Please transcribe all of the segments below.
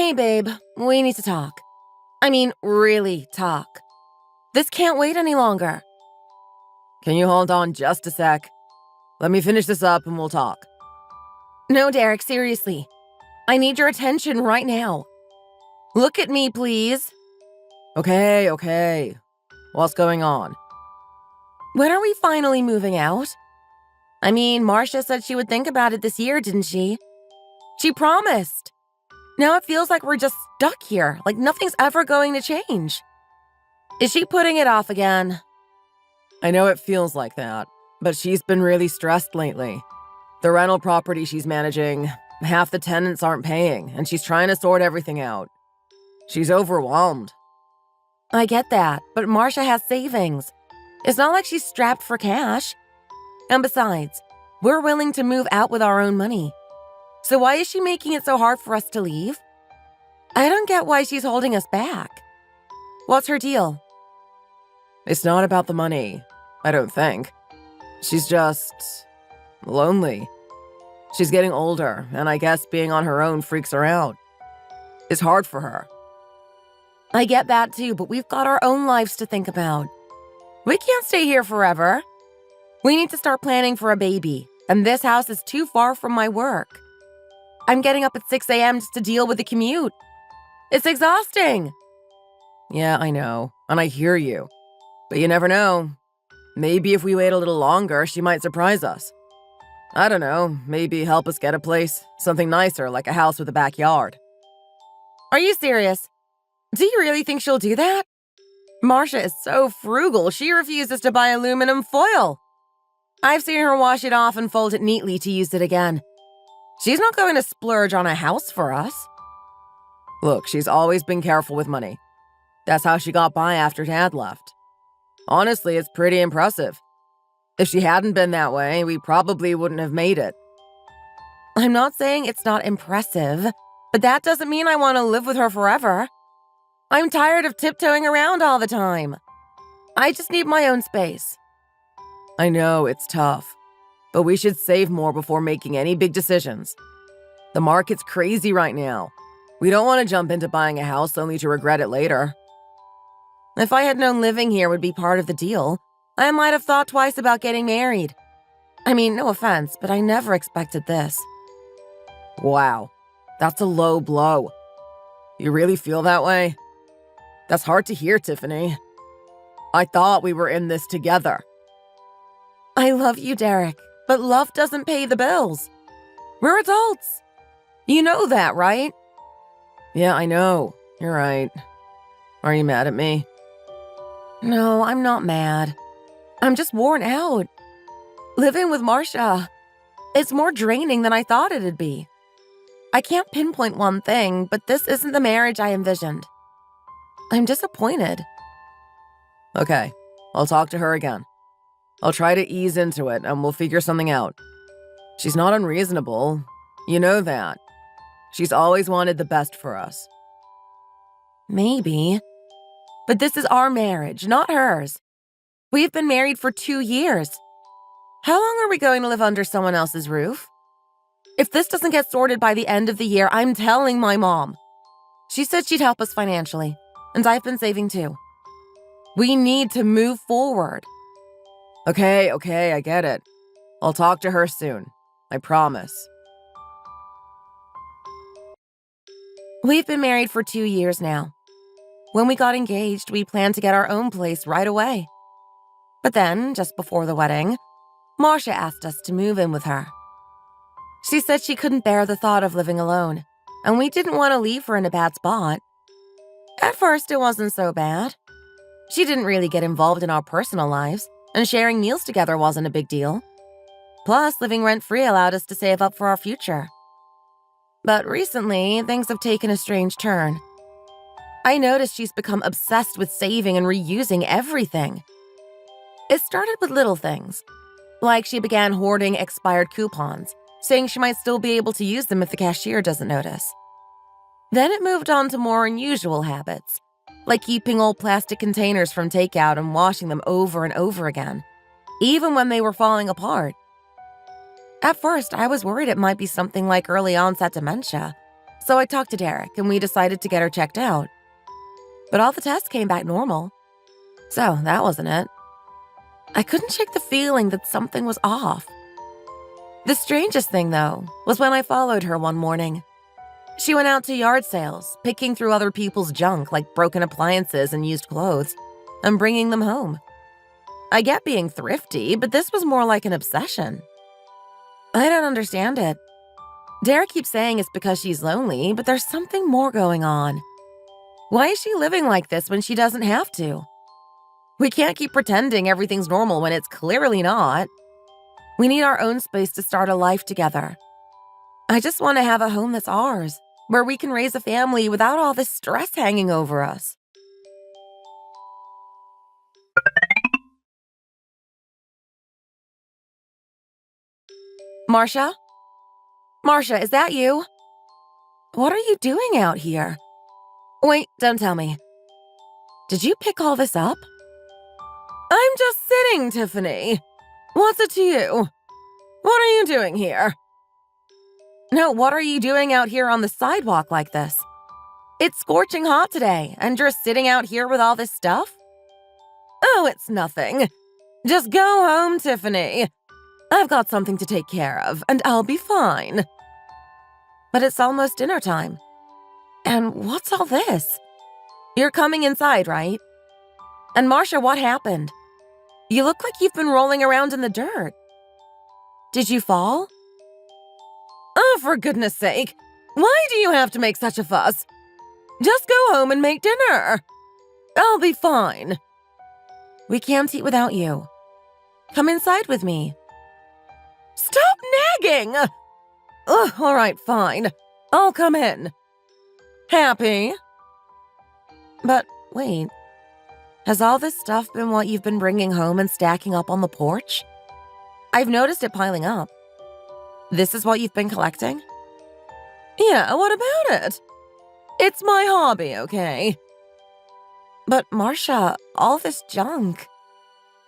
Hey, babe, we need to talk. I mean, really talk. This can't wait any longer. Can you hold on just a sec? Let me finish this up and we'll talk. No, Derek, seriously. I need your attention right now. Look at me, please. Okay. What's going on? When are we finally moving out? I mean, Marcia said she would think about it this year, didn't she? She promised. Now it feels like we're just stuck here, like nothing's ever going to change. Is she putting it off again? I know it feels like that, but she's been really stressed lately. The rental property she's managing, half the tenants aren't paying, and she's trying to sort everything out. She's overwhelmed. I get that, but Marcia has savings. It's not like she's strapped for cash. And besides, we're willing to move out with our own money. So why is she making it so hard for us to leave? I don't get why she's holding us back. What's her deal? It's not about the money, I don't think. She's just lonely. She's getting older, and I guess being on her own freaks her out. It's hard for her. I get that too, but we've got our own lives to think about. We can't stay here forever. We need to start planning for a baby, and this house is too far from my work. I'm getting up at 6 a.m. just to deal with the commute. It's exhausting. Yeah, I know, and I hear you. But you never know. Maybe if we wait a little longer, she might surprise us. I don't know, maybe help us get a place, something nicer like a house with a backyard. Are you serious? Do you really think she'll do that? Marcia is so frugal, she refuses to buy aluminum foil. I've seen her wash it off and fold it neatly to use it again. She's not going to splurge on a house for us. Look, she's always been careful with money. That's how she got by after Dad left. Honestly, it's pretty impressive. If she hadn't been that way, we probably wouldn't have made it. I'm not saying it's not impressive, but that doesn't mean I want to live with her forever. I'm tired of tiptoeing around all the time. I just need my own space. I know, it's tough, but we should save more before making any big decisions. The market's crazy right now. We don't want to jump into buying a house only to regret it later. If I had known living here would be part of the deal, I might have thought twice about getting married. I mean, no offense, but I never expected this. Wow, that's a low blow. You really feel that way? That's hard to hear, Tiffany. I thought we were in this together. I love you, Derek, but love doesn't pay the bills. We're adults. You know that, right? Yeah, I know. You're right. Are you mad at me? No, I'm not mad. I'm just worn out. Living with Marcia, it's more draining than I thought it'd be. I can't pinpoint one thing, but this isn't the marriage I envisioned. I'm disappointed. Okay, I'll talk to her again. I'll try to ease into it and we'll figure something out. She's not unreasonable. You know that. She's always wanted the best for us. Maybe. But this is our marriage, not hers. We've been married for 2 years. How long are we going to live under someone else's roof? If this doesn't get sorted by the end of the year, I'm telling my mom. She said she'd help us financially, and I've been saving too. We need to move forward. Okay, I get it. I'll talk to her soon. I promise. We've been married for 2 years now. When we got engaged, we planned to get our own place right away. But then, just before the wedding, Marcia asked us to move in with her. She said she couldn't bear the thought of living alone, and we didn't want to leave her in a bad spot. At first, it wasn't so bad. She didn't really get involved in our personal lives, and sharing meals together wasn't a big deal. Plus, living rent-free allowed us to save up for our future. But recently, things have taken a strange turn. I noticed she's become obsessed with saving and reusing everything. It started with little things, like she began hoarding expired coupons, saying she might still be able to use them if the cashier doesn't notice. Then it moved on to more unusual habits, like keeping old plastic containers from takeout and washing them over and over again, even when they were falling apart. At first, I was worried it might be something like early onset dementia, So I talked to Derek and we decided to get her checked out. But all the tests came back normal. So that wasn't it. I couldn't shake the feeling that something was off. The strangest thing, though, was when I followed her one morning. She went out to yard sales, picking through other people's junk like broken appliances and used clothes, and bringing them home. I get being thrifty, but this was more like an obsession. I don't understand it. Derek keeps saying it's because she's lonely, but there's something more going on. Why is she living like this when she doesn't have to? We can't keep pretending everything's normal when it's clearly not. We need our own space to start a life together. I just want to have a home that's ours, where we can raise a family without all this stress hanging over us. Marcia? Marcia, is that you? What are you doing out here? Wait, don't tell me. Did you pick all this up? I'm just sitting, Tiffany. What's it to you? What are you doing here? No, what are you doing out here on the sidewalk like this? It's scorching hot today, and you're sitting out here with all this stuff? Oh, it's nothing. Just go home, Tiffany. I've got something to take care of, and I'll be fine. But it's almost dinner time. And what's all this? You're coming inside, right? And Marcia, what happened? You look like you've been rolling around in the dirt. Did you fall? Oh, for goodness sake. Why do you have to make such a fuss? Just go home and make dinner. I'll be fine. We can't eat without you. Come inside with me. Stop nagging! Ugh, all right, fine. I'll come in. Happy? But wait, has all this stuff been what you've been bringing home and stacking up on the porch? I've noticed it piling up. This is what you've been collecting? Yeah, what about it? It's my hobby, okay? But Marcia, all this junk.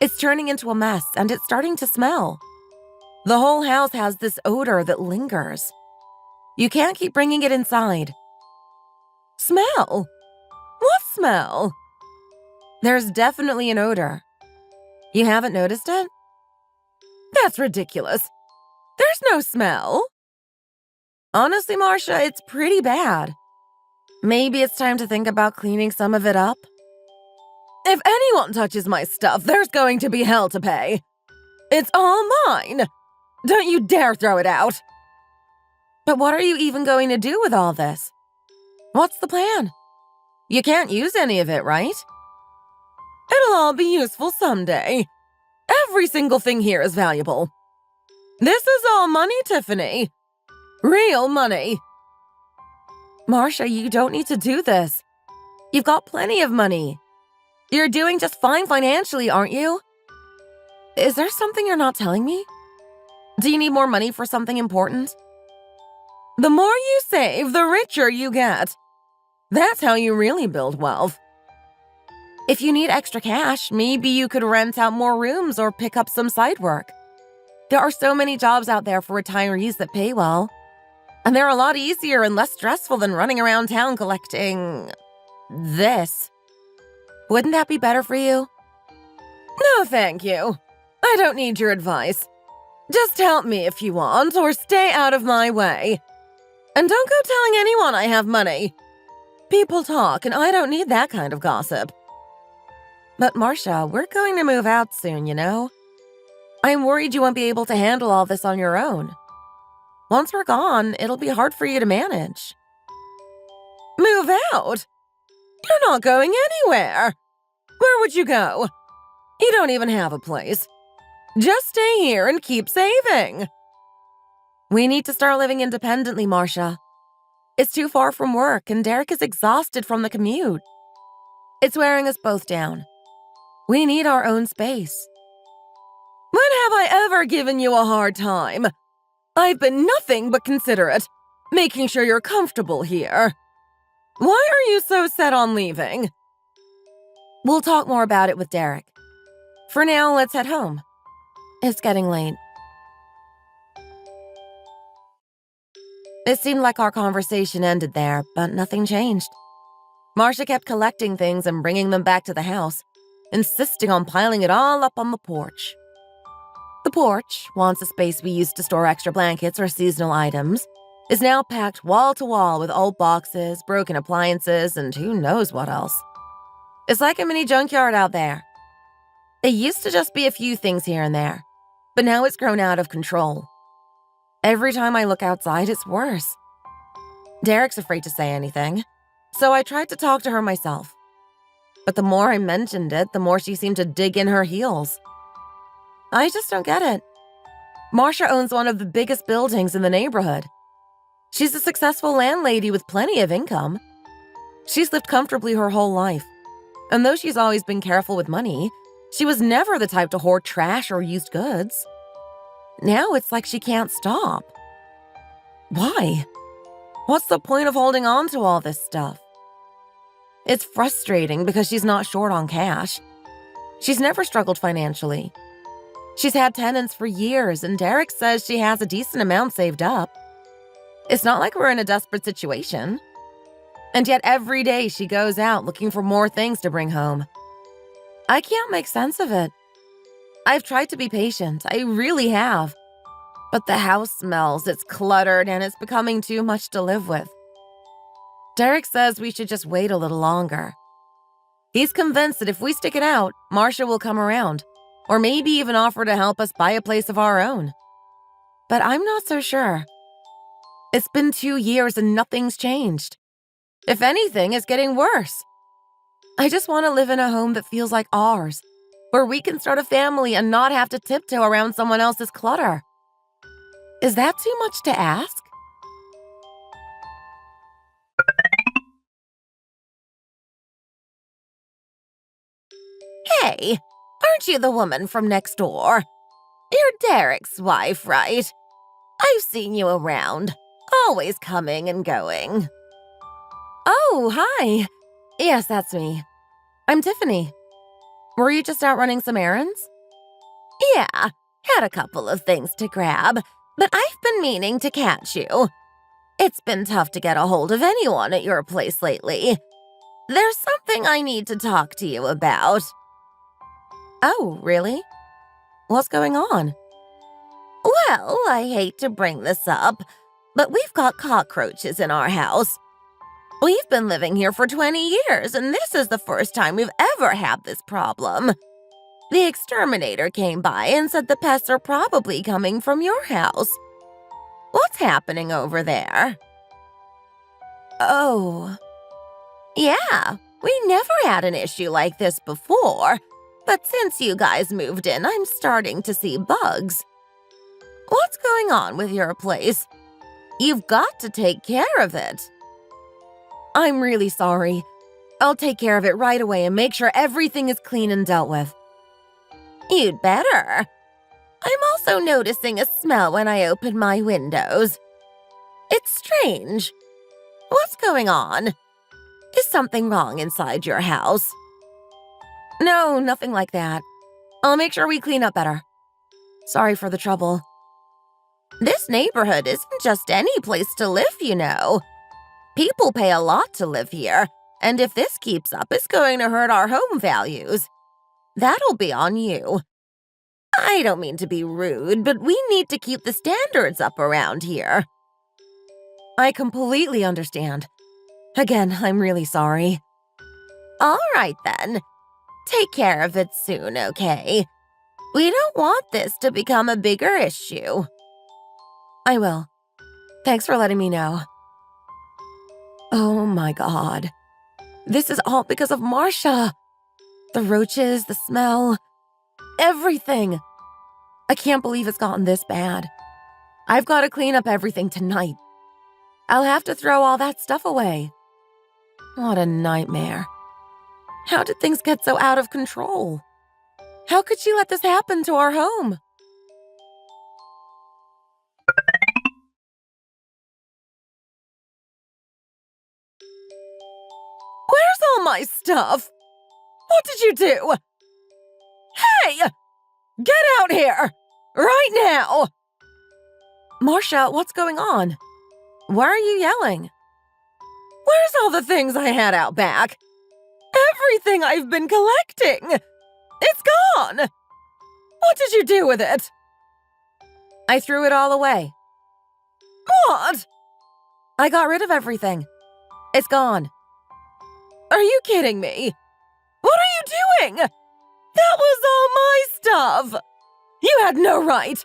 It's turning into a mess and it's starting to smell. The whole house has this odor that lingers. You can't keep bringing it inside. Smell? What smell? There's definitely an odor. You haven't noticed it? That's ridiculous. There's no smell. Honestly, Marcia, it's pretty bad. Maybe it's time to think about cleaning some of it up. If anyone touches my stuff, there's going to be hell to pay. It's all mine. Don't you dare throw it out. But what are you even going to do with all this? What's the plan? You can't use any of it, right? It'll all be useful someday. Every single thing here is valuable. This is all money, Tiffany. Real money. Marcia, you don't need to do this. You've got plenty of money. You're doing just fine financially, aren't you? Is there something you're not telling me? Do you need more money for something important? The more you save, the richer you get. That's how you really build wealth. If you need extra cash, maybe you could rent out more rooms or pick up some side work. There are so many jobs out there for retirees that pay well. And they're a lot easier and less stressful than running around town collecting this. Wouldn't that be better for you? No, thank you. I don't need your advice. Just help me if you want, or stay out of my way. And don't go telling anyone I have money. People talk, and I don't need that kind of gossip. But Marcia, we're going to move out soon, you know? I'm worried you won't be able to handle all this on your own. Once we're gone, it'll be hard for you to manage. Move out? You're not going anywhere. Where would you go? You don't even have a place. Just stay here and keep saving. We need to start living independently, Marcia. It's too far from work, and Derek is exhausted from the commute. It's wearing us both down. We need our own space. When have I ever given you a hard time? I've been nothing but considerate, making sure you're comfortable here. Why are you so set on leaving? We'll talk more about it with Derek. For now, let's head home. It's getting late. It seemed like our conversation ended there, but nothing changed. Marcia kept collecting things and bringing them back to the house, insisting on piling it all up on the porch. The porch, once a space we used to store extra blankets or seasonal items, is now packed wall to wall with old boxes, broken appliances, and who knows what else. It's like a mini junkyard out there. It used to just be a few things here and there, but now it's grown out of control. Every time I look outside, it's worse. Derek's afraid to say anything, so I tried to talk to her myself. But the more I mentioned it, the more she seemed to dig in her heels. I just don't get it. Marcia owns one of the biggest buildings in the neighborhood. She's a successful landlady with plenty of income. She's lived comfortably her whole life. And though she's always been careful with money, she was never the type to hoard trash or used goods. Now it's like she can't stop. Why? What's the point of holding on to all this stuff? It's frustrating because she's not short on cash. She's never struggled financially. She's had tenants for years, and Derek says she has a decent amount saved up. It's not like we're in a desperate situation. And yet every day she goes out looking for more things to bring home. I can't make sense of it. I've tried to be patient, I really have. But the house smells, it's cluttered, and it's becoming too much to live with. Derek says we should just wait a little longer. He's convinced that if we stick it out, Marcia will come around, or maybe even offer to help us buy a place of our own. But I'm not so sure. It's been 2 years and nothing's changed. If anything, it's getting worse. I just want to live in a home that feels like ours, where we can start a family and not have to tiptoe around someone else's clutter. Is that too much to ask? Hey, aren't you the woman from next door? You're Derek's wife, right? I've seen you around, always coming and going. Oh, hi. Yes, that's me. I'm Tiffany. Were you just out running some errands? Yeah, had a couple of things to grab, but I've been meaning to catch you. It's been tough to get a hold of anyone at your place lately. There's something I need to talk to you about. Oh, really? What's going on? Well, I hate to bring this up, but we've got cockroaches in our house. We've been living here for 20 years, and this is the first time we've ever had this problem. The exterminator came by and said the pests are probably coming from your house. What's happening over there? Oh. Yeah, we never had an issue like this before, but since you guys moved in, I'm starting to see bugs. What's going on with your place? You've got to take care of it. I'm really sorry. I'll take care of it right away and make sure everything is clean and dealt with. You'd better. I'm also noticing a smell when I open my windows. It's strange. What's going on? Is something wrong inside your house? No, nothing like that. I'll make sure we clean up better. Sorry for the trouble. This neighborhood isn't just any place to live, you know. People pay a lot to live here, and if this keeps up, it's going to hurt our home values. That'll be on you. I don't mean to be rude, but we need to keep the standards up around here. I completely understand. Again, I'm really sorry. All right, then. Take care of it soon, okay? We don't want this to become a bigger issue. I will. Thanks for letting me know. Oh my God. This is all because of Marcia. The roaches, the smell, everything. I can't believe it's gotten this bad. I've got to clean up everything tonight. I'll have to throw all that stuff away. What a nightmare. How did things get so out of control? How could she let this happen to our home? Where's all my stuff? What did you do? Hey! Get out here! Right now! Marcia, what's going on? Why are you yelling? Where's all the things I had out back? Everything I've been collecting! It's gone! What did you do with it? I threw it all away. What? I got rid of everything. It's gone. Are you kidding me? What are you doing? That was all my stuff! You had no right!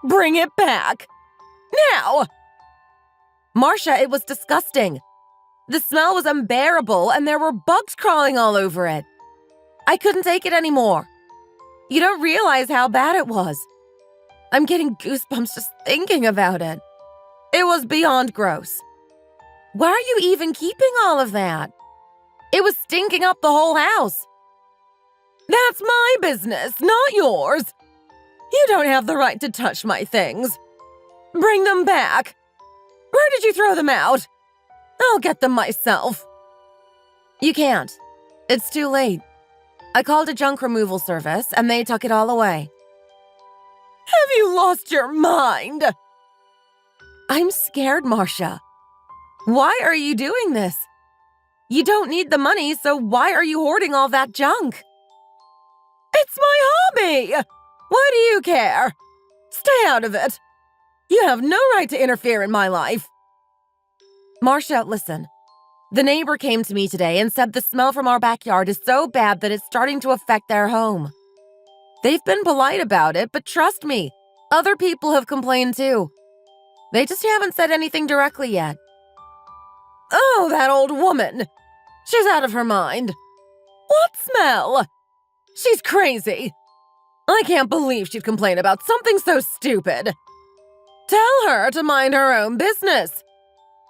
Bring it back! Now! Marcia, it was disgusting. The smell was unbearable and there were bugs crawling all over it. I couldn't take it anymore. You don't realize how bad it was. I'm getting goosebumps just thinking about it. It was beyond gross. Why are you even keeping all of that? It was stinking up the whole house. That's my business, not yours. You don't have the right to touch my things. Bring them back. Where did you throw them out? I'll get them myself. You can't. It's too late. I called a junk removal service and they took it all away. Have you lost your mind? I'm scared, Marcia. Why are you doing this? You don't need the money, so why are you hoarding all that junk? It's my hobby! Why do you care? Stay out of it. You have no right to interfere in my life. Marcia, listen. The neighbor came to me today and said the smell from our backyard is so bad that it's starting to affect their home. They've been polite about it, but trust me, other people have complained too. They just haven't said anything directly yet. Oh, that old woman! She's out of her mind. What smell? She's crazy. I can't believe she'd complain about something so stupid. Tell her to mind her own business.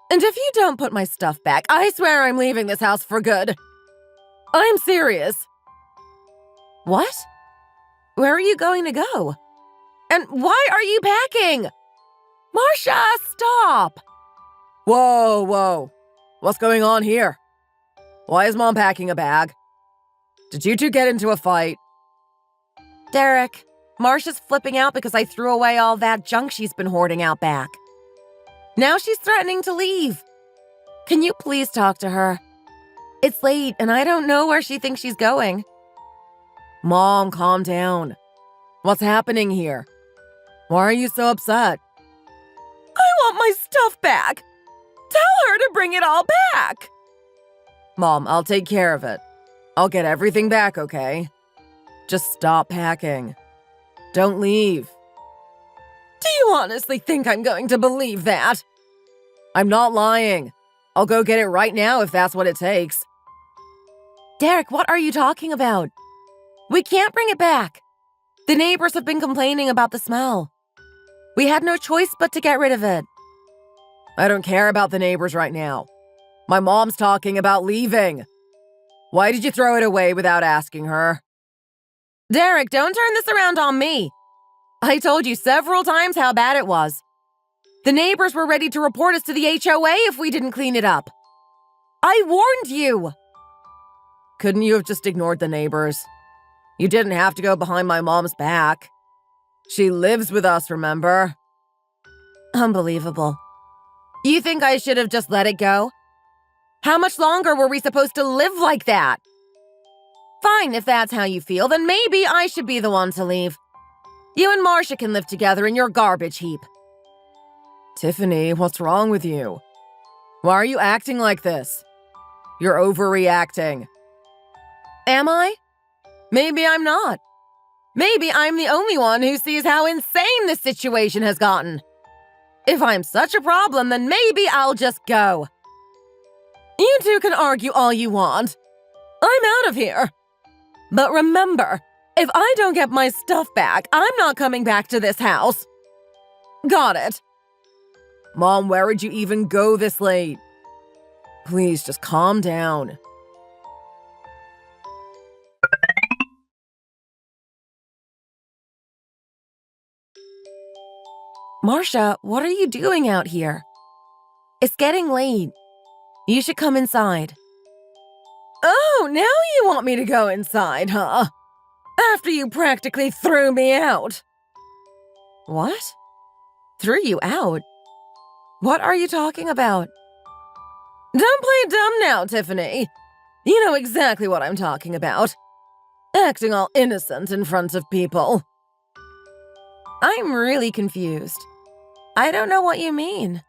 And if you don't put my stuff back, I swear I'm leaving this house for good. I'm serious. What? Where are you going to go? And why are you packing? Marcia, stop! Whoa. What's going on here? Why is Mom packing a bag? Did you two get into a fight? Derek, Marcia's flipping out because I threw away all that junk she's been hoarding out back. Now she's threatening to leave. Can you please talk to her? It's late and I don't know where she thinks she's going. Mom, calm down. What's happening here? Why are you so upset? I want my stuff back. Tell her to bring it all back. Mom, I'll take care of it. I'll get everything back, okay? Just stop packing. Don't leave. Do you honestly think I'm going to believe that? I'm not lying. I'll go get it right now if that's what it takes. Derek, what are you talking about? We can't bring it back. The neighbors have been complaining about the smell. We had no choice but to get rid of it. I don't care about the neighbors right now. My mom's talking about leaving. Why did you throw it away without asking her? Derek, don't turn this around on me. I told you several times how bad it was. The neighbors were ready to report us to the HOA if we didn't clean it up. I warned you. Couldn't you have just ignored the neighbors? You didn't have to go behind my mom's back. She lives with us, remember? Unbelievable. You think I should have just let it go? How much longer were we supposed to live like that? Fine, if that's how you feel, then maybe I should be the one to leave. You and Marcia can live together in your garbage heap. Tiffany, what's wrong with you? Why are you acting like this? You're overreacting. Am I? Maybe I'm not. Maybe I'm the only one who sees how insane this situation has gotten. If I'm such a problem, then maybe I'll just go. You two can argue all you want. I'm out of here. But remember, if I don't get my stuff back, I'm not coming back to this house. Got it? Mom, where would you even go this late? Please, just calm down. Marcia, what are you doing out here? It's getting late. You should come inside. Oh, now you want me to go inside, huh? After you practically threw me out. What? Threw you out? What are you talking about? Don't play dumb now, Tiffany. You know exactly what I'm talking about. Acting all innocent in front of people. I'm really confused. I don't know what you mean.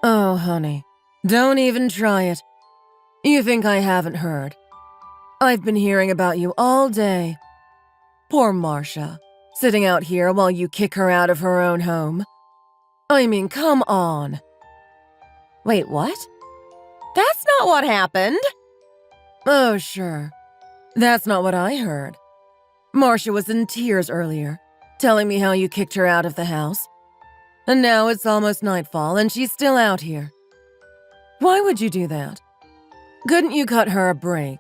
Oh, honey, don't even try it. You think I haven't heard. I've been hearing about you all day. Poor Marcia, sitting out here while you kick her out of her own home. I mean, come on. Wait, what? That's not what happened. Oh, sure. That's not what I heard. Marcia was in tears earlier, telling me how you kicked her out of the house. And now it's almost nightfall and she's still out here. Why would you do that? Couldn't you cut her a break?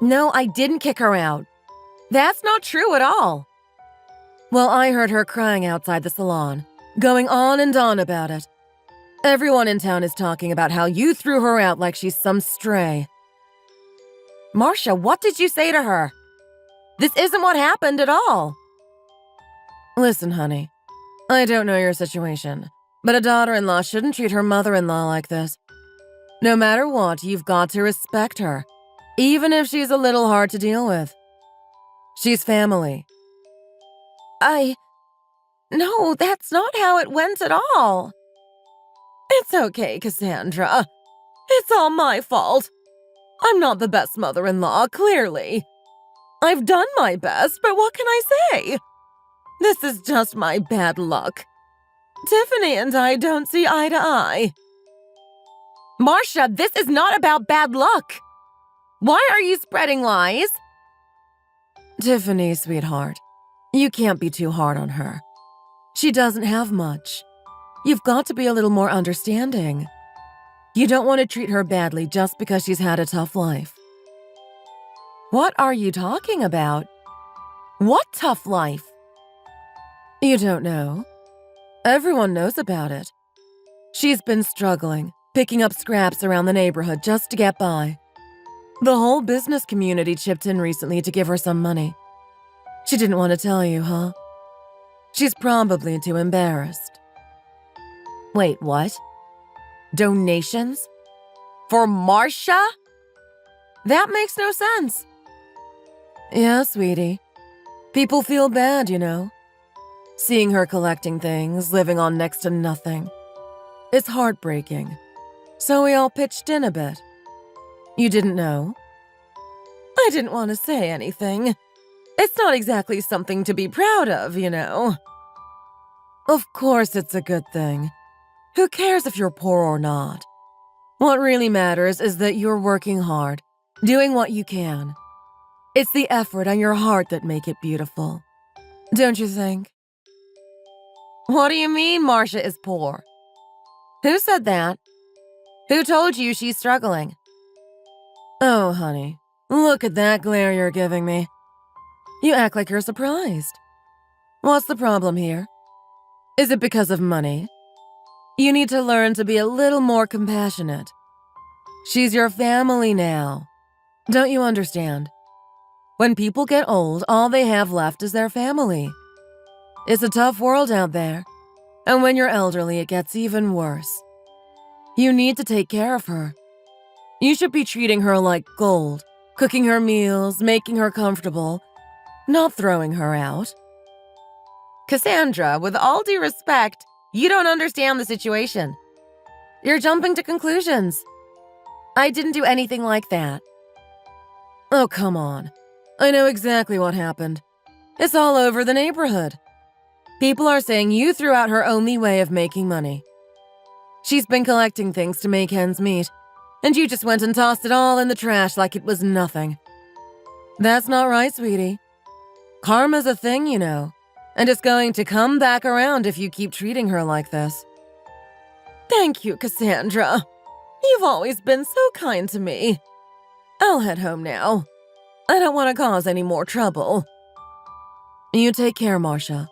No, I didn't kick her out. That's not true at all. Well, I heard her crying outside the salon, going on and on about it. Everyone in town is talking about how you threw her out like she's some stray. Marcia, what did you say to her? This isn't what happened at all. Listen, honey, I don't know your situation, but a daughter-in-law shouldn't treat her mother-in-law like this. No matter what, you've got to respect her, even if she's a little hard to deal with. She's family. No, that's not how it went at all. It's okay, Cassandra. It's all my fault. I'm not the best mother-in-law, clearly. I've done my best, but what can I say? This is just my bad luck. Tiffany and I don't see eye to eye. Marcia, this is not about bad luck. Why are you spreading lies? Tiffany, sweetheart, you can't be too hard on her. She doesn't have much. You've got to be a little more understanding. You don't want to treat her badly just because she's had a tough life. What are you talking about? What tough life? You don't know? Everyone knows about it. She's been struggling, picking up scraps around the neighborhood just to get by. The whole business community chipped in recently to give her some money. She didn't want to tell you, huh? She's probably too embarrassed. Wait, what? Donations? For Marcia? That makes no sense. Yeah, sweetie. People feel bad, you know. Seeing her collecting things, living on next to nothing. It's heartbreaking. So we all pitched in a bit. You didn't know? I didn't want to say anything. It's not exactly something to be proud of, you know. Of course it's a good thing. Who cares if you're poor or not? What really matters is that you're working hard, doing what you can. It's the effort and your heart that make it beautiful. Don't you think? What do you mean Marcia is poor? Who said that? Who told you she's struggling? Oh, honey, look at that glare you're giving me. You act like you're surprised. What's the problem here? Is it because of money? You need to learn to be a little more compassionate. She's your family now. Don't you understand? When people get old, all they have left is their family. It's a tough world out there, and when you're elderly, it gets even worse. You need to take care of her. You should be treating her like gold, cooking her meals, making her comfortable, not throwing her out. Cassandra, with all due respect, you don't understand the situation. You're jumping to conclusions. I didn't do anything like that. Oh, come on. I know exactly what happened. It's all over the neighborhood. People are saying you threw out her only way of making money. She's been collecting things to make ends meet, and you just went and tossed it all in the trash like it was nothing. That's not right, sweetie. Karma's a thing, you know, and it's going to come back around if you keep treating her like this. Thank you, Cassandra. You've always been so kind to me. I'll head home now. I don't want to cause any more trouble. You take care, Marcia.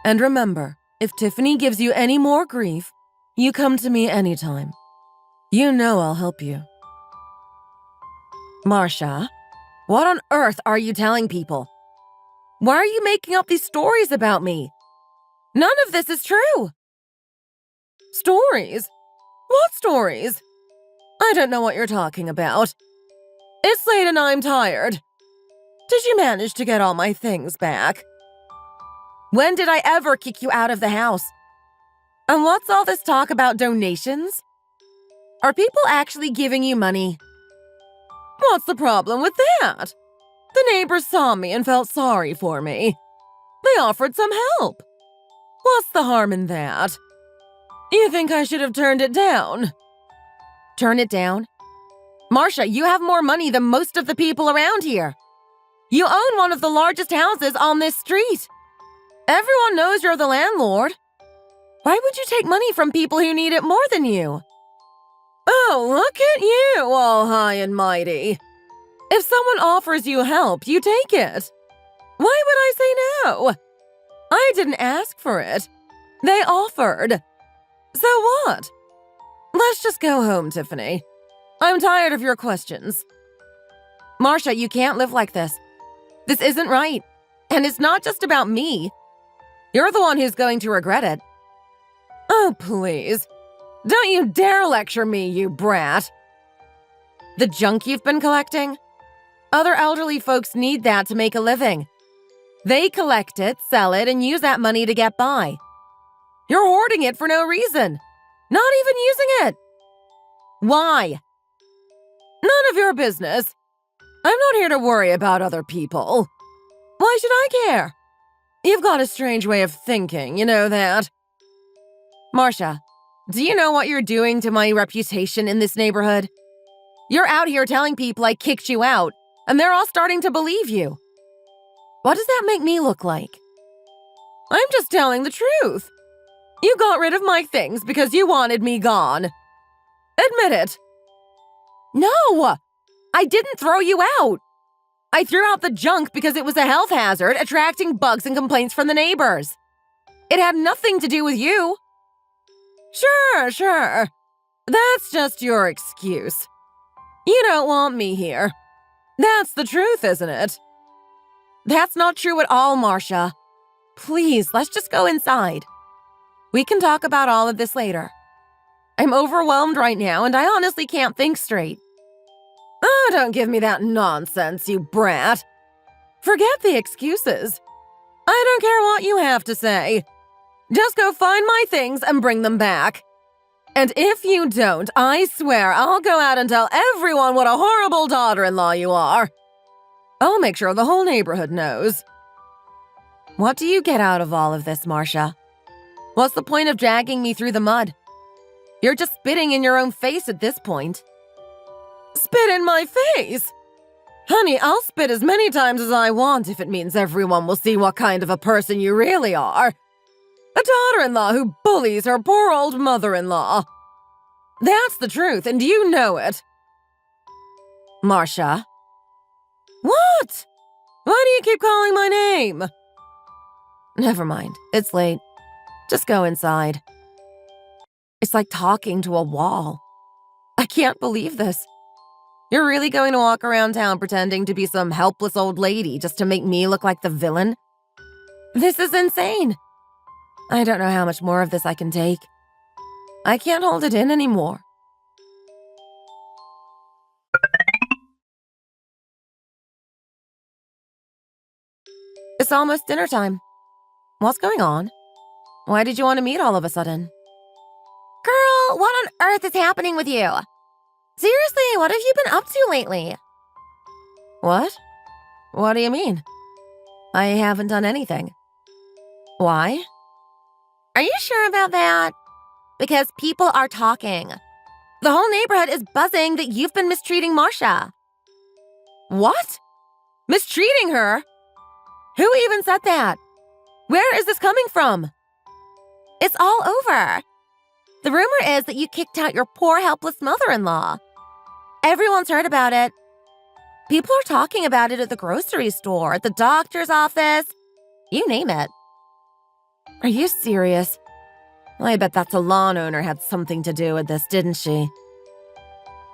And remember, if Tiffany gives you any more grief, you come to me anytime. You know I'll help you. Marcia, what on earth are you telling people? Why are you making up these stories about me? None of this is true. Stories? What stories? I don't know what you're talking about. It's late and I'm tired. Did you manage to get all my things back? When did I ever kick you out of the house? And what's all this talk about donations? Are people actually giving you money? What's the problem with that? The neighbors saw me and felt sorry for me. They offered some help. What's the harm in that? You think I should have turned it down? Turn it down? Marcia, you have more money than most of the people around here. You own one of the largest houses on this street. Everyone knows you're the landlord. Why would you take money from people who need it more than you? Oh, look at you, all high and mighty. If someone offers you help, you take it. Why would I say no? I didn't ask for it. They offered. So what? Let's just go home, Tiffany. I'm tired of your questions. Marcia, you can't live like this. This isn't right. And it's not just about me. You're the one who's going to regret it. Oh, please. Don't you dare lecture me, you brat. The junk you've been collecting? Other elderly folks need that to make a living. They collect it, sell it, and use that money to get by. You're hoarding it for no reason. Not even using it. Why? None of your business. I'm not here to worry about other people. Why should I care? You've got a strange way of thinking, you know that. Marcia, do you know what you're doing to my reputation in this neighborhood? You're out here telling people I kicked you out, and they're all starting to believe you. What does that make me look like? I'm just telling the truth. You got rid of my things because you wanted me gone. Admit it. No! I didn't throw you out. I threw out the junk because it was a health hazard, attracting bugs and complaints from the neighbors. It had nothing to do with you. Sure. That's just your excuse. You don't want me here. That's the truth, isn't it? That's not true at all, Marcia. Please, let's just go inside. We can talk about all of this later. I'm overwhelmed right now, and I honestly can't think straight. Oh, don't give me that nonsense, you brat. Forget the excuses. I don't care what you have to say. Just go find my things and bring them back. And if you don't, I swear I'll go out and tell everyone what a horrible daughter-in-law you are. I'll make sure the whole neighborhood knows. What do you get out of all of this, Marcia? What's the point of dragging me through the mud? You're just spitting in your own face at this point. Spit in my face? Honey, I'll spit as many times as I want if it means everyone will see what kind of a person you really are. A daughter-in-law who bullies her poor old mother-in-law. That's the truth, and you know it. Marcia? What? Why do you keep calling my name? Never mind, it's late. Just go inside. It's like talking to a wall. I can't believe this. You're really going to walk around town pretending to be some helpless old lady just to make me look like the villain? This is insane. I don't know how much more of this I can take. I can't hold it in anymore. It's almost dinner time. What's going on? Why did you want to meet all of a sudden? Girl, what on earth is happening with you? Seriously, what have you been up to lately? What? What do you mean? I haven't done anything. Why? Are you sure about that? Because people are talking. The whole neighborhood is buzzing that you've been mistreating Marcia. What? Mistreating her? Who even said that? Where is this coming from? It's all over. The rumor is that you kicked out your poor, helpless mother-in-law. Everyone's heard about it. People are talking about it at the grocery store, at the doctor's office. You name it. Are you serious? I bet that salon owner had something to do with this, didn't she?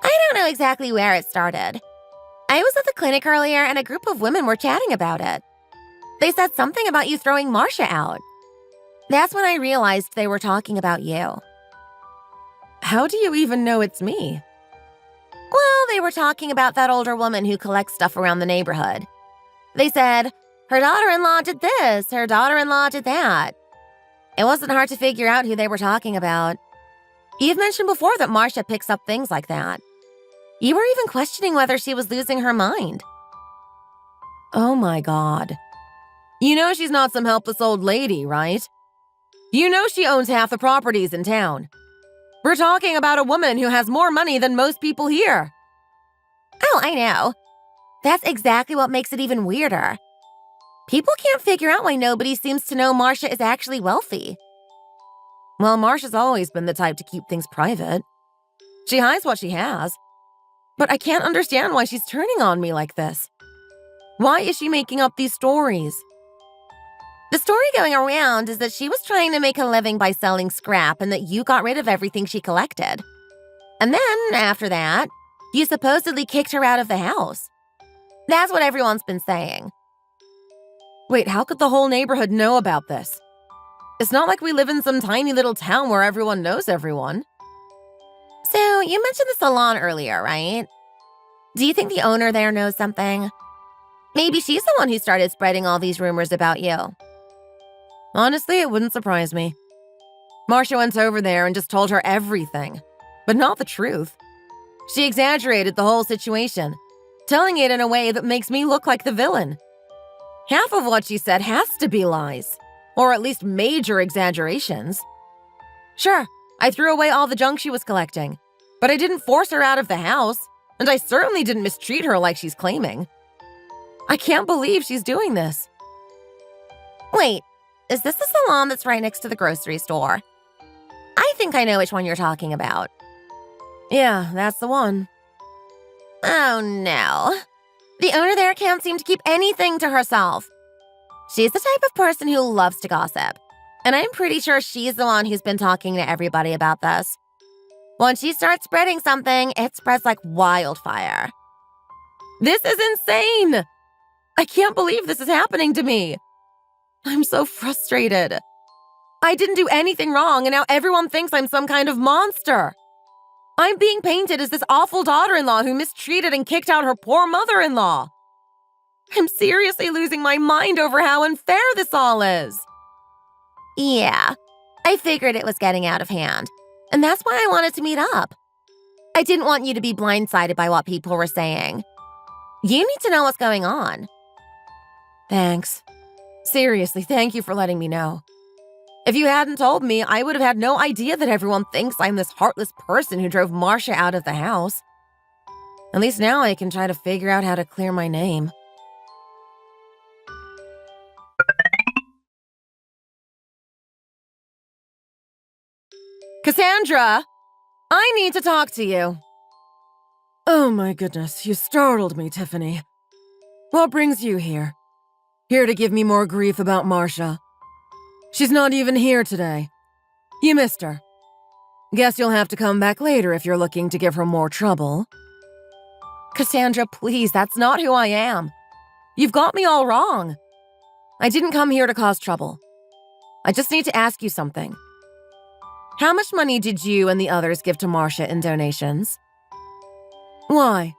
I don't know exactly where it started. I was at the clinic earlier and a group of women were chatting about it. They said something about you throwing Marcia out. That's when I realized they were talking about you. How do you even know it's me? Well, they were talking about that older woman who collects stuff around the neighborhood. They said, her daughter-in-law did this, her daughter-in-law did that. It wasn't hard to figure out who they were talking about. You've mentioned before that Marcia picks up things like that. You were even questioning whether she was losing her mind. Oh my God. You know she's not some helpless old lady, right? You know she owns half the properties in town. We're talking about a woman who has more money than most people here. Oh, I know. That's exactly what makes it even weirder. People can't figure out why nobody seems to know Marcia is actually wealthy. Well, Marcia's always been the type to keep things private. She hides what she has. But I can't understand why she's turning on me like this. Why is she making up these stories? The story going around is that she was trying to make a living by selling scrap and that you got rid of everything she collected. And then, after that, you supposedly kicked her out of the house. That's what everyone's been saying. Wait, how could the whole neighborhood know about this? It's not like we live in some tiny little town where everyone knows everyone. So, you mentioned the salon earlier, right? Do you think the owner there knows something? Maybe she's the one who started spreading all these rumors about you. Honestly, it wouldn't surprise me. Marcia went over there and just told her everything, but not the truth. She exaggerated the whole situation, telling it in a way that makes me look like the villain. Half of what she said has to be lies, or at least major exaggerations. Sure, I threw away all the junk she was collecting, but I didn't force her out of the house, and I certainly didn't mistreat her like she's claiming. I can't believe she's doing this. Wait, is this the salon that's right next to the grocery store? I think I know which one you're talking about. Yeah, that's the one. Oh no. The owner there can't seem to keep anything to herself. She's the type of person who loves to gossip, and I'm pretty sure she's the one who's been talking to everybody about this. Once she starts spreading something, it spreads like wildfire. This is insane! I can't believe this is happening to me. I'm so frustrated. I didn't do anything wrong, and now everyone thinks I'm some kind of monster. I'm being painted as this awful daughter-in-law who mistreated and kicked out her poor mother-in-law. I'm seriously losing my mind over how unfair this all is. Yeah, I figured it was getting out of hand, and that's why I wanted to meet up. I didn't want you to be blindsided by what people were saying. You need to know what's going on. Thanks. Seriously, thank you for letting me know. If you hadn't told me, I would have had no idea that everyone thinks I'm this heartless person who drove Marcia out of the house. At least now I can try to figure out how to clear my name. Cassandra! I need to talk to you. Oh my goodness, you startled me, Tiffany. What brings you here? Here to give me more grief about Marcia. She's not even here today. You missed her. Guess you'll have to come back later if you're looking to give her more trouble. Cassandra, please, that's not who I am. You've got me all wrong. I didn't come here to cause trouble. I just need to ask you something. How much money did you and the others give to Marcia in donations? Why?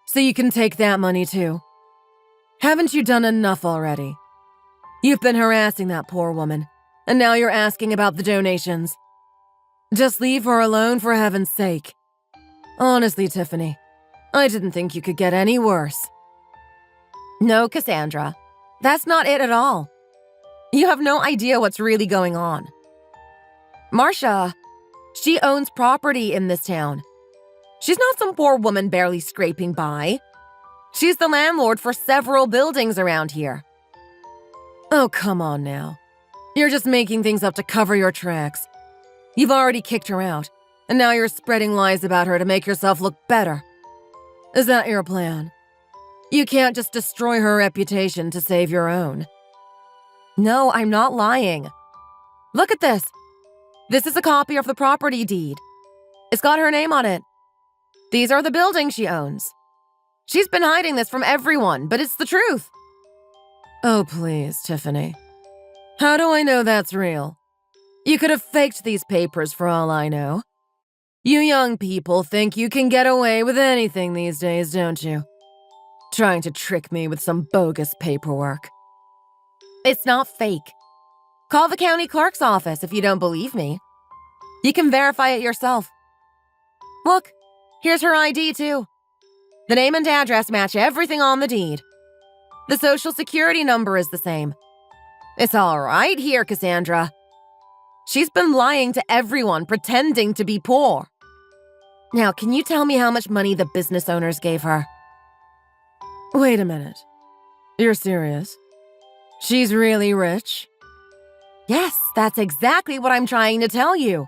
So you can take that money too. Haven't you done enough already? You've been harassing that poor woman, and now you're asking about the donations. Just leave her alone for heaven's sake. Honestly, Tiffany, I didn't think you could get any worse. No, Cassandra, that's not it at all. You have no idea what's really going on. Marcia, she owns property in this town. She's not some poor woman barely scraping by. She's the landlord for several buildings around here. Oh, come on now. You're just making things up to cover your tracks. You've already kicked her out, and now you're spreading lies about her to make yourself look better. Is that your plan? You can't just destroy her reputation to save your own. No, I'm not lying. Look at this. This is a copy of the property deed. It's got her name on it. These are the buildings she owns. She's been hiding this from everyone, but it's the truth. Oh, please, Tiffany. How do I know that's real? You could have faked these papers for all I know. You young people think you can get away with anything these days, don't you? Trying to trick me with some bogus paperwork. It's not fake. Call the county clerk's office if you don't believe me. You can verify it yourself. Look, here's her ID too. The name and address match everything on the deed. The social security number is the same. It's all right here, Cassandra. She's been lying to everyone, pretending to be poor. Now, can you tell me how much money the business owners gave her? Wait a minute. You're serious? She's really rich? Yes, that's exactly what I'm trying to tell you.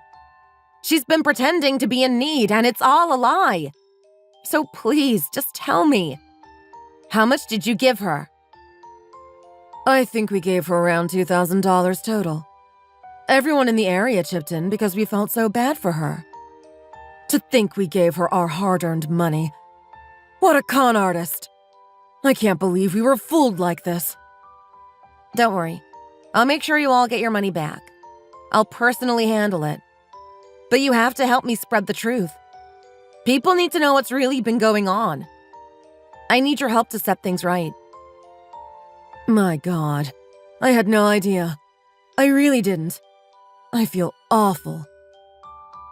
She's been pretending to be in need, and it's all a lie. So please, just tell me. How much did you give her? I think we gave her around $2,000 total. Everyone in the area chipped in because we felt so bad for her. To think we gave her our hard-earned money. What a con artist! I can't believe we were fooled like this. Don't worry. I'll make sure you all get your money back. I'll personally handle it. But you have to help me spread the truth. People need to know what's really been going on. I need your help to set things right. My God. I had no idea. I really didn't. I feel awful.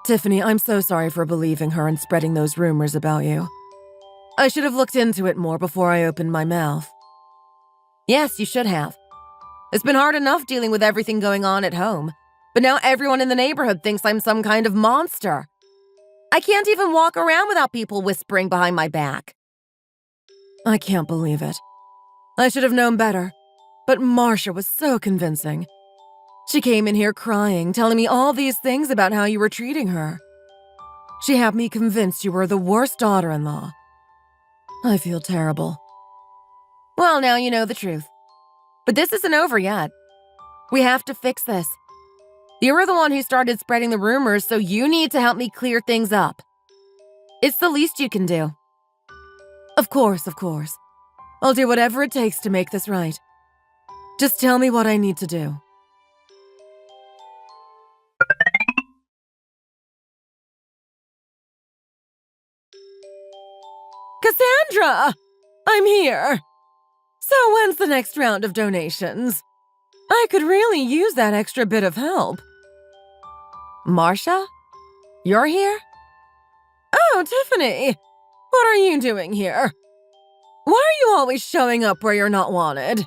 Tiffany, I'm so sorry for believing her and spreading those rumors about you. I should have looked into it more before I opened my mouth. Yes, you should have. It's been hard enough dealing with everything going on at home, but now everyone in the neighborhood thinks I'm some kind of monster. I can't even walk around without people whispering behind my back. I can't believe it. I should have known better, but Marcia was so convincing. She came in here crying, telling me all these things about how you were treating her. She had me convinced you were the worst daughter-in-law. I feel terrible. Well, now you know the truth. But this isn't over yet. We have to fix this. You were the one who started spreading the rumors, so you need to help me clear things up. It's the least you can do. Of course, of course. I'll do whatever it takes to make this right. Just tell me what I need to do. Cassandra! I'm here! So when's the next round of donations? I could really use that extra bit of help. Marcia? You're here? Oh, Tiffany! What are you doing here? Why are you always showing up where you're not wanted?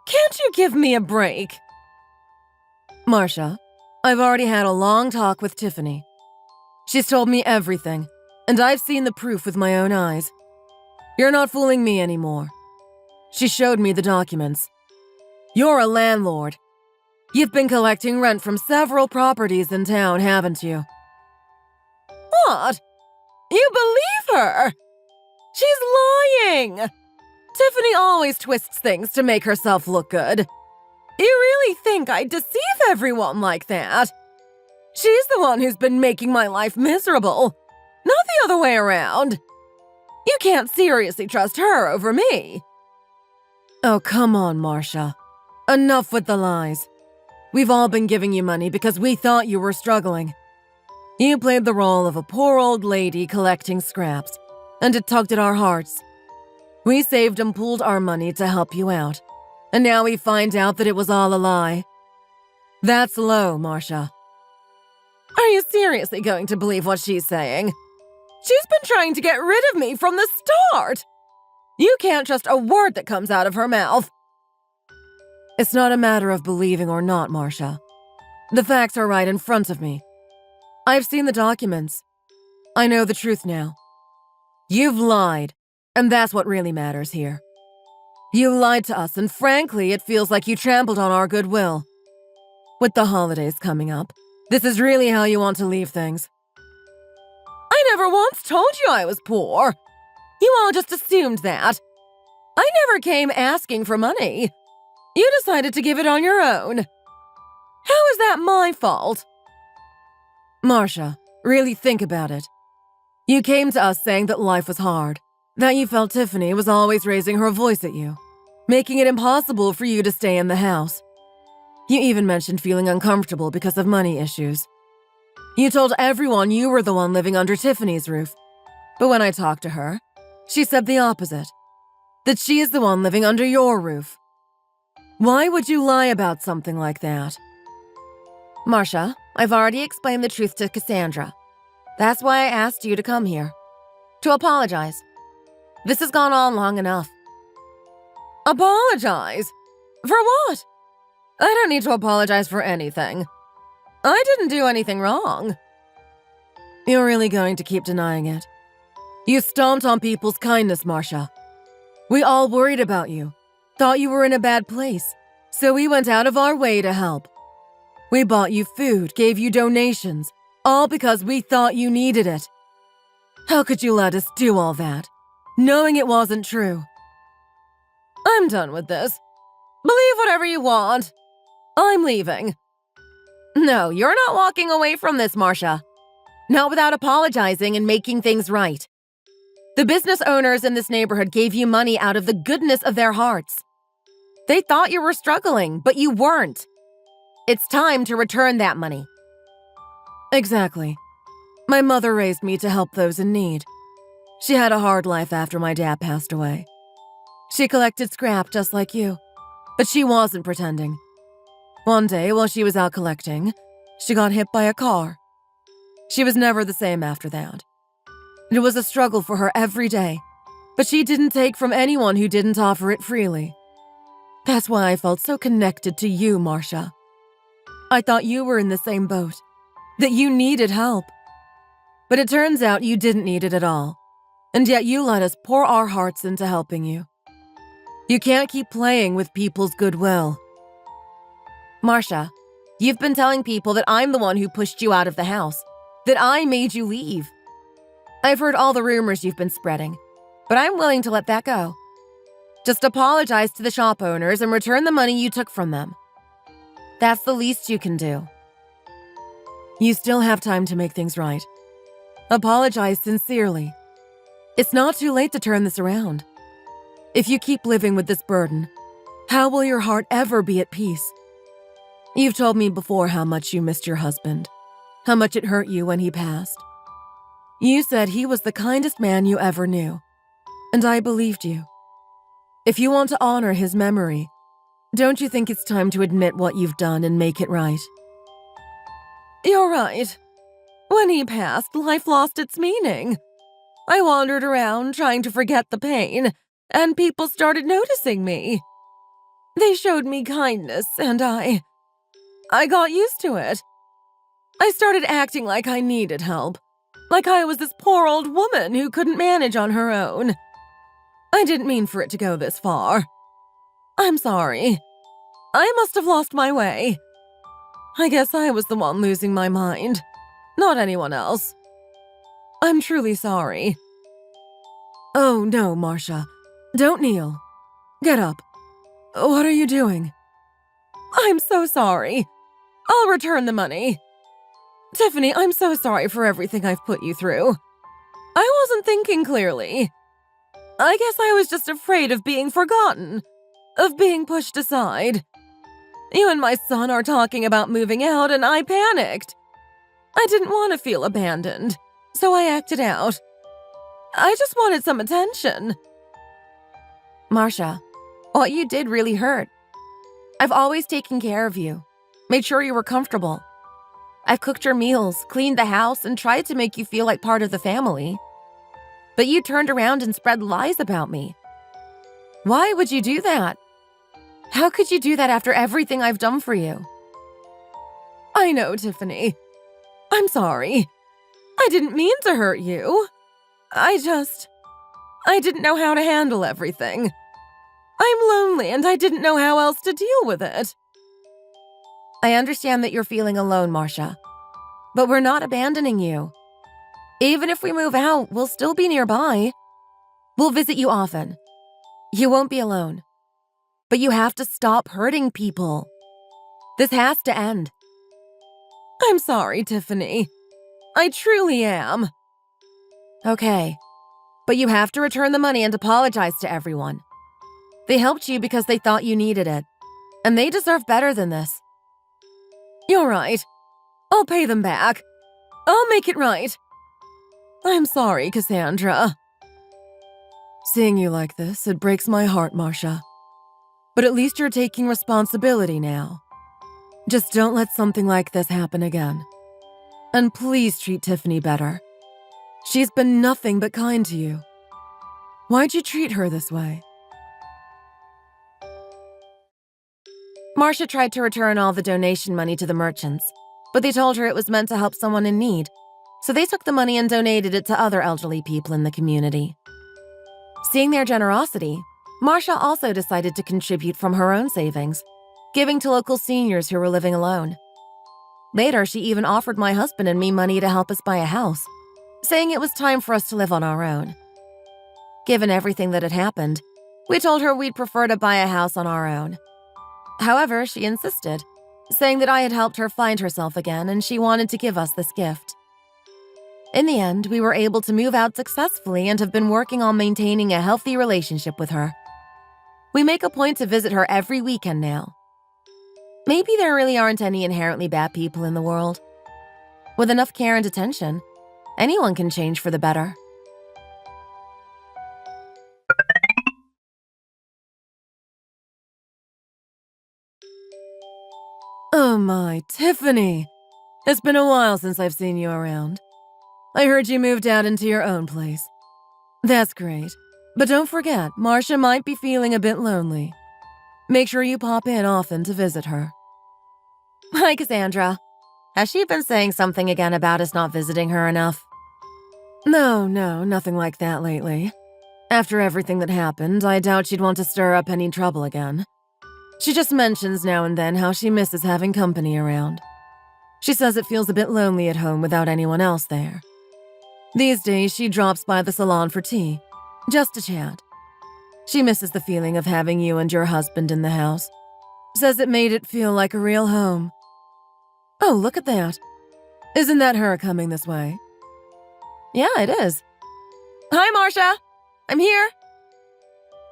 Can't you give me a break? Marcia, I've already had a long talk with Tiffany. She's told me everything, and I've seen the proof with my own eyes. You're not fooling me anymore. She showed me the documents. You're a landlord. You've been collecting rent from several properties in town, haven't you? What? You believe her? She's lying! Tiffany always twists things to make herself look good. You really think I'd deceive everyone like that? She's the one who's been making my life miserable, not the other way around. You can't seriously trust her over me. Oh, come on, Marcia. Enough with the lies. We've all been giving you money because we thought you were struggling. You played the role of a poor old lady collecting scraps, and it tugged at our hearts. We saved and pooled our money to help you out, and now we find out that it was all a lie. That's low, Marcia. Are you seriously going to believe what she's saying? She's been trying to get rid of me from the start. You can't trust a word that comes out of her mouth. It's not a matter of believing or not, Marcia. The facts are right in front of me. I've seen the documents. I know the truth now. You've lied, and that's what really matters here. You lied to us, and frankly, it feels like you trampled on our goodwill. With the holidays coming up, this is really how you want to leave things. I never once told you I was poor. You all just assumed that. I never came asking for money. You decided to give it on your own. How is that my fault? Marcia, really think about it. You came to us saying that life was hard, that you felt Tiffany was always raising her voice at you, making it impossible for you to stay in the house. You even mentioned feeling uncomfortable because of money issues. You told everyone you were the one living under Tiffany's roof. But when I talked to her, she said the opposite. That she is the one living under your roof. Why would you lie about something like that? Marcia, I've already explained the truth to Cassandra. That's why I asked you to come here. To apologize. This has gone on long enough. Apologize? For what? I don't need to apologize for anything. I didn't do anything wrong. You're really going to keep denying it. You stomped on people's kindness, Marcia. We all worried about you, thought you were in a bad place, so we went out of our way to help. We bought you food, gave you donations, all because we thought you needed it. How could you let us do all that, knowing it wasn't true? I'm done with this. Believe whatever you want. I'm leaving. No, you're not walking away from this, Marcia. Not without apologizing and making things right. The business owners in this neighborhood gave you money out of the goodness of their hearts. They thought you were struggling, but you weren't. It's time to return that money. Exactly. My mother raised me to help those in need. She had a hard life after my dad passed away. She collected scrap just like you, but she wasn't pretending. One day, while she was out collecting, she got hit by a car. She was never the same after that. It was a struggle for her every day, but she didn't take from anyone who didn't offer it freely. That's why I felt so connected to you, Marcia. I thought you were in the same boat, that you needed help. But it turns out you didn't need it at all, and yet you let us pour our hearts into helping you. You can't keep playing with people's goodwill. Marcia, you've been telling people that I'm the one who pushed you out of the house, that I made you leave. I've heard all the rumors you've been spreading, but I'm willing to let that go. Just apologize to the shop owners and return the money you took from them. That's the least you can do. You still have time to make things right. Apologize sincerely. It's not too late to turn this around. If you keep living with this burden, how will your heart ever be at peace? You've told me before how much you missed your husband, how much it hurt you when he passed. You said he was the kindest man you ever knew, and I believed you. If you want to honor his memory, don't you think it's time to admit what you've done and make it right? You're right. When he passed, life lost its meaning. I wandered around trying to forget the pain, and people started noticing me. They showed me kindness, and I got used to it. I started acting like I needed help, like I was this poor old woman who couldn't manage on her own. I didn't mean for it to go this far. I'm sorry. I must have lost my way. I guess I was the one losing my mind, not anyone else. I'm truly sorry. Oh, no, Marcia. Don't kneel. Get up. What are you doing? I'm so sorry. I'll return the money. Tiffany, I'm so sorry for everything I've put you through. I wasn't thinking clearly. I guess I was just afraid of being forgotten, of being pushed aside. You and my son are talking about moving out, and I panicked. I didn't want to feel abandoned, so I acted out. I just wanted some attention. Marcia, what you did really hurt. I've always taken care of you, made sure you were comfortable. I've cooked your meals, cleaned the house, and tried to make you feel like part of the family. But you turned around and spread lies about me. Why would you do that? How could you do that after everything I've done for you? I know, Tiffany. I'm sorry. I didn't mean to hurt you. I didn't know how to handle everything. I'm lonely and I didn't know how else to deal with it. I understand that you're feeling alone, Marcia. But we're not abandoning you. Even if we move out, we'll still be nearby. We'll visit you often. You won't be alone. But you have to stop hurting people. This has to end. I'm sorry, Tiffany. I truly am. Okay, but you have to return the money and apologize to everyone. They helped you because they thought you needed it, and they deserve better than this. You're right. I'll pay them back. I'll make it right. I'm sorry, Cassandra. Seeing you like this, it breaks my heart, Marcia. But at least you're taking responsibility now. Just don't let something like this happen again. And please treat Tiffany better. She's been nothing but kind to you. Why'd you treat her this way? Marcia tried to return all the donation money to the merchants, but they told her it was meant to help someone in need, so they took the money and donated it to other elderly people in the community. Seeing their generosity, Marcia also decided to contribute from her own savings, giving to local seniors who were living alone. Later, she even offered my husband and me money to help us buy a house, saying it was time for us to live on our own. Given everything that had happened, we told her we'd prefer to buy a house on our own. However, she insisted, saying that I had helped her find herself again and she wanted to give us this gift. In the end, we were able to move out successfully and have been working on maintaining a healthy relationship with her. We make a point to visit her every weekend now. Maybe there really aren't any inherently bad people in the world. With enough care and attention, anyone can change for the better. Oh my, Tiffany! It's been a while since I've seen you around. I heard you moved out into your own place. That's great. But don't forget, Marcia might be feeling a bit lonely. Make sure you pop in often to visit her. Hi, Cassandra. Has she been saying something again about us not visiting her enough? No, nothing like that lately. After everything that happened, I doubt she'd want to stir up any trouble again. She just mentions now and then how she misses having company around. She says it feels a bit lonely at home without anyone else there. These days, she drops by the salon for tea, just to chat. She misses the feeling of having you and your husband in the house. Says it made it feel like a real home. Oh, look at that. Isn't that her coming this way? Yeah, it is. Hi, Marcia. I'm here.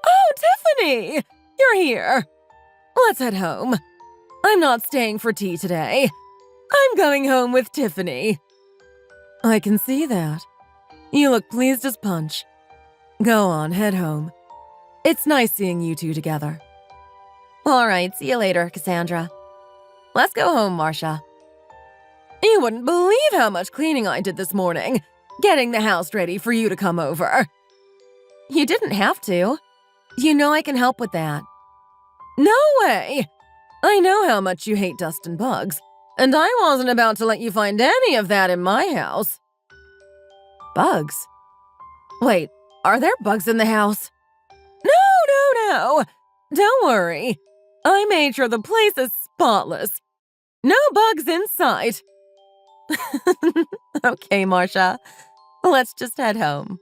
Oh, Tiffany! You're here. Let's head home. I'm not staying for tea today. I'm going home with Tiffany. I can see that. You look pleased as punch. Go on, head home. It's nice seeing you two together. All right, see you later, Cassandra. Let's go home, Marcia. You wouldn't believe how much cleaning I did this morning, getting the house ready for you to come over. You didn't have to. You know I can help with that. No way! I know how much you hate dust and bugs, and I wasn't about to let you find any of that in my house. Bugs? Wait, are there bugs in the house? No. Don't worry. I made sure the place is spotless. No bugs in sight. Okay, Marcia. Let's just head home.